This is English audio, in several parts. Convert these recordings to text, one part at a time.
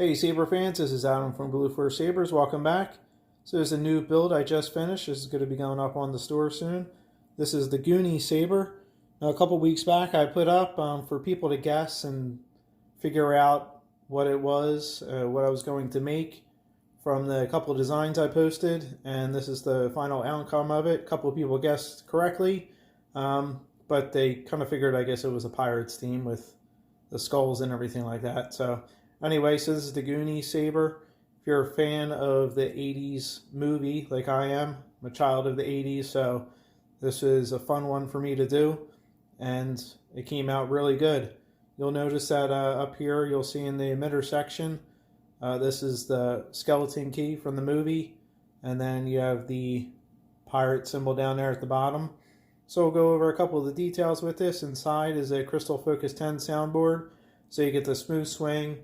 Hey Saber fans, this is Adam from Blue Force Sabers. Welcome back. So there's a new build I just finished. This is going to be going up on the store soon. This is the Goonies Saber. Now, a couple weeks back I put up for people to guess and figure out what it was, what I was going to make from the couple of designs I posted. And this is the final outcome of it. A couple of people guessed correctly, but they kind of figured, I guess, it was a Pirates theme with the skulls and everything like that. So anyway, so this is the Goonies Saber. If you're a fan of the 80s movie, like I am, I'm a child of the 80s, so this is a fun one for me to do, and it came out really good. You'll notice that up here, you'll see in the emitter section, this is the skeleton key from the movie, and then you have the pirate symbol down there at the bottom. So we'll go over a couple of the details with this. Inside is a Crystal Focus 10 soundboard, so you get the smooth swing,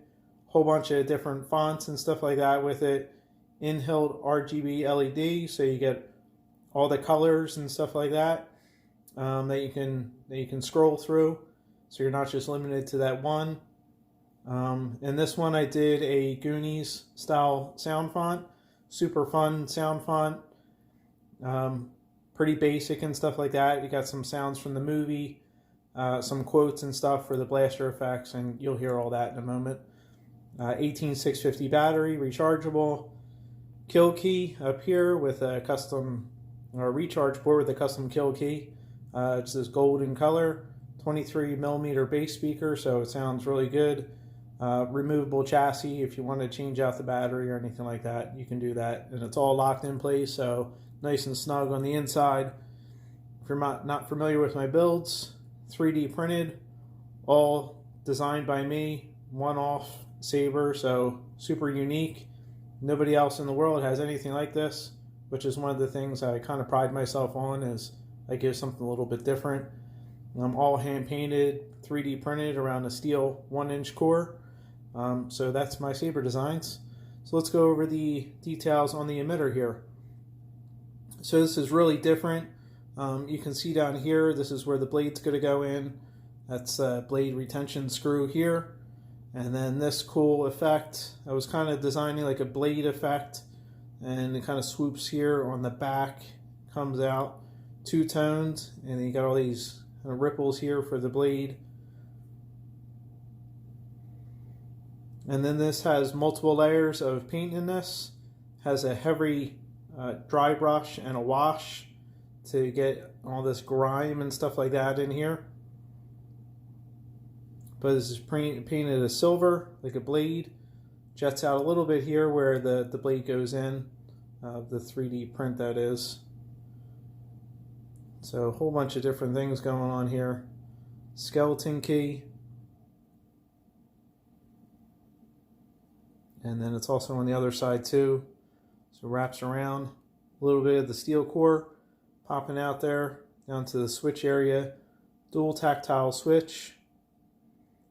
whole bunch of different fonts and stuff like that with it. In-hilt RGB LED, so you get all the colors and stuff like that that you can scroll through. So you're not just limited to that one. In this one, I did a Goonies style sound font, super fun sound font, pretty basic and stuff like that. You got some sounds from the movie, some quotes and stuff for the blaster effects, and you'll hear all that in a moment. 18650 battery, rechargeable. Kill key up here with a custom, or recharge board with a custom kill key. It's this golden color. 23mm bass speaker, so it sounds really good. Removable chassis, if you want to change out the battery or anything like that, you can do that. And it's all locked in place, so nice and snug on the inside. If you're not familiar with my builds, 3D printed, all designed by me, one-off saber, so super unique. Nobody else in the world has anything like this, which is one of the things I kind of pride myself on, is I give something a little bit different. All hand painted, 3D printed around a steel 1-inch core. So that's my saber designs. So let's go over the details on the emitter here. So this is really different. You can see down here, this is where the blade's going to go in. That's a blade retention screw here. And then this cool effect, I was kind of designing like a blade effect, and it kind of swoops here on the back, comes out two-toned, and then you got all these ripples here for the blade. And then this has multiple layers of paint in this. Has a heavy dry brush and a wash to get all this grime and stuff like that in here. But this is painted a silver, like a blade. Jets out a little bit here where the blade goes in, the 3D print that is. So a whole bunch of different things going on here. Skeleton key. And then it's also on the other side too. So wraps around. A little bit of the steel core popping out there down to the switch area. Dual tactile switch,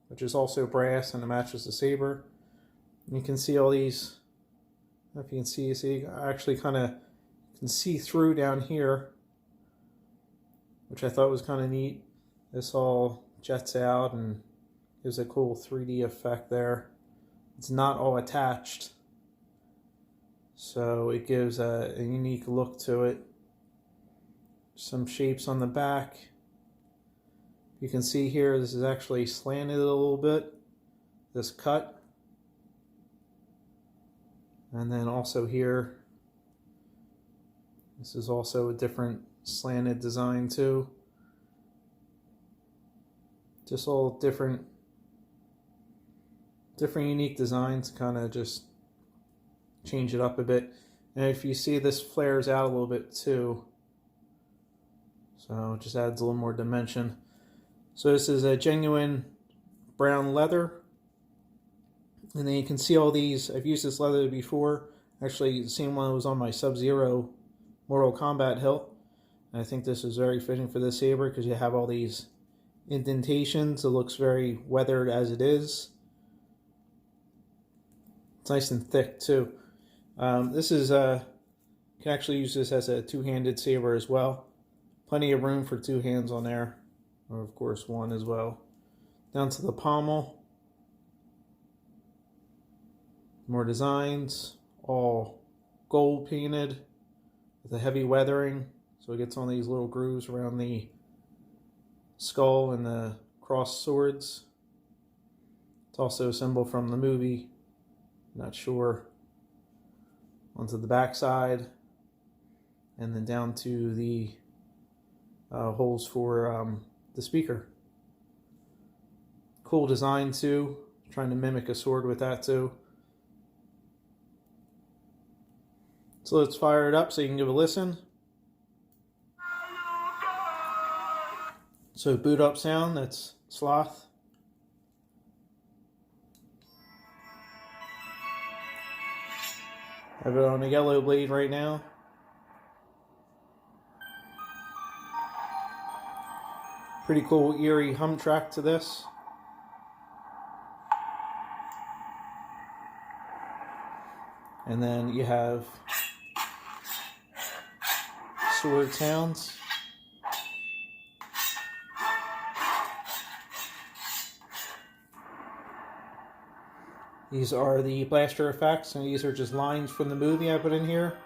which is also brass and it matches the saber. And you can see all these, I don't know if you can see I actually kind of can see through down here, which I thought was kind of neat. This all jets out and gives a cool 3D effect there. It's not all attached, so it gives a unique look to it. Some shapes on the back. You can see here, this is actually slanted a little bit, this cut. And then also here, this is also a different slanted design too. Just all different unique designs, kind of just change it up a bit. And if you see, this flares out a little bit too, so it just adds a little more dimension. So this is a genuine brown leather, and then you can see all these. I've used this leather before, actually the same one that was on my Sub-Zero Mortal Kombat hilt. And I think this is very fitting for this saber because you have all these indentations. It looks very weathered as it is. It's nice and thick too. This is you can actually use this as a two-handed saber as well. Plenty of room for two hands on there, or of course one as well. Down to the pommel. More designs, all gold painted with a heavy weathering, so it gets on these little grooves around the skull and the crossed swords. It's also a symbol from the movie, not sure, onto the back side, and then down to the holes for the speaker. Cool design too, trying to mimic a sword with that too. So let's fire it up so you can give a listen. So boot up sound, that's Sloth. I have it on a yellow blade right now. Pretty cool eerie hum track to this. And then you have sword sounds. These are the blaster effects, and these are just lines from the movie I put in here.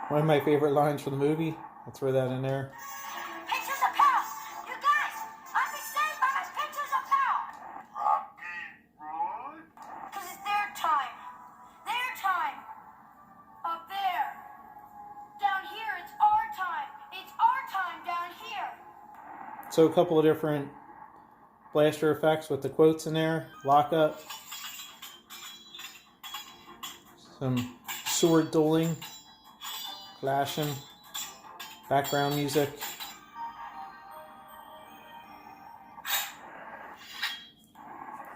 One of my favorite lines from the movie. I'll throw that in there. Pictures of power! You guys! I'll be saved by my pictures of power! Because it's their time. Their time. Up there. Down here, it's our time. It's our time down here. So a couple of different blaster effects with the quotes in there. Lock up. Some sword dueling. Clashing, background music.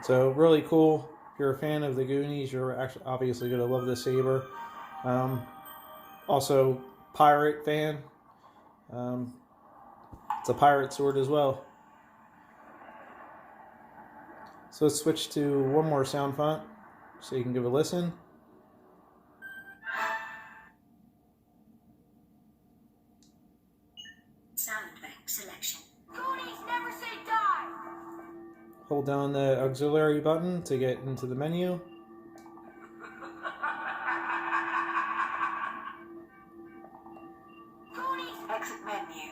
So really cool. If you're a fan of the Goonies, you're actually obviously going to love the saber. Also, pirate fan. It's a pirate sword as well. So let's switch to one more sound font so you can give a listen. Selection. Goonies never say die. Hold down the auxiliary button to get into the menu. Goonies exit menu.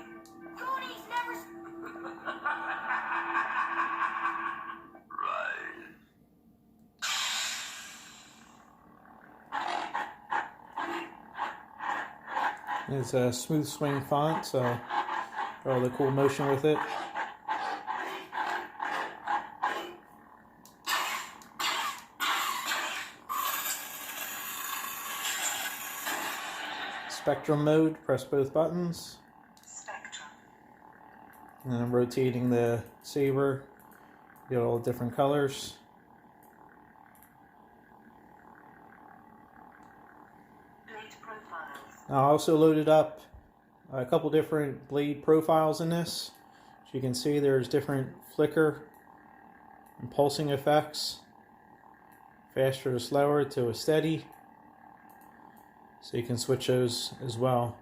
Goonies never. It's a smoothswing font, so all the cool motion with it. Spectrum mode, press both buttons. Spectrum. And I'm rotating the saber. You get all the different colors. Blade profiles. I also loaded up a couple different blade profiles in this. As you can see, there's different flicker and pulsing effects. Faster to slower to a steady. So you can switch those as well.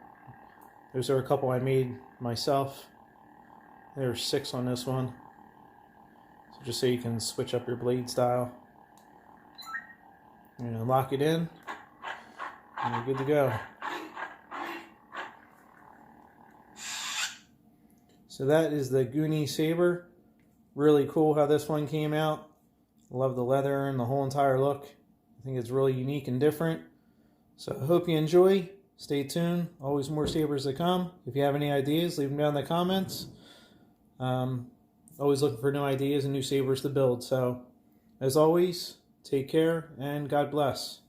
Those are a couple I made myself. There's 6 on this one. So just so you can switch up your blade style. You're gonna lock it in, and you're good to go. So that is the Goonies Saber. Really cool how this one came out. Love the leather and the whole entire look. I think it's really unique and different. So I hope you enjoy. Stay tuned. Always more sabers to come. If you have any ideas, leave them down in the comments. Always looking for new ideas and new sabers to build. So as always, take care and God bless.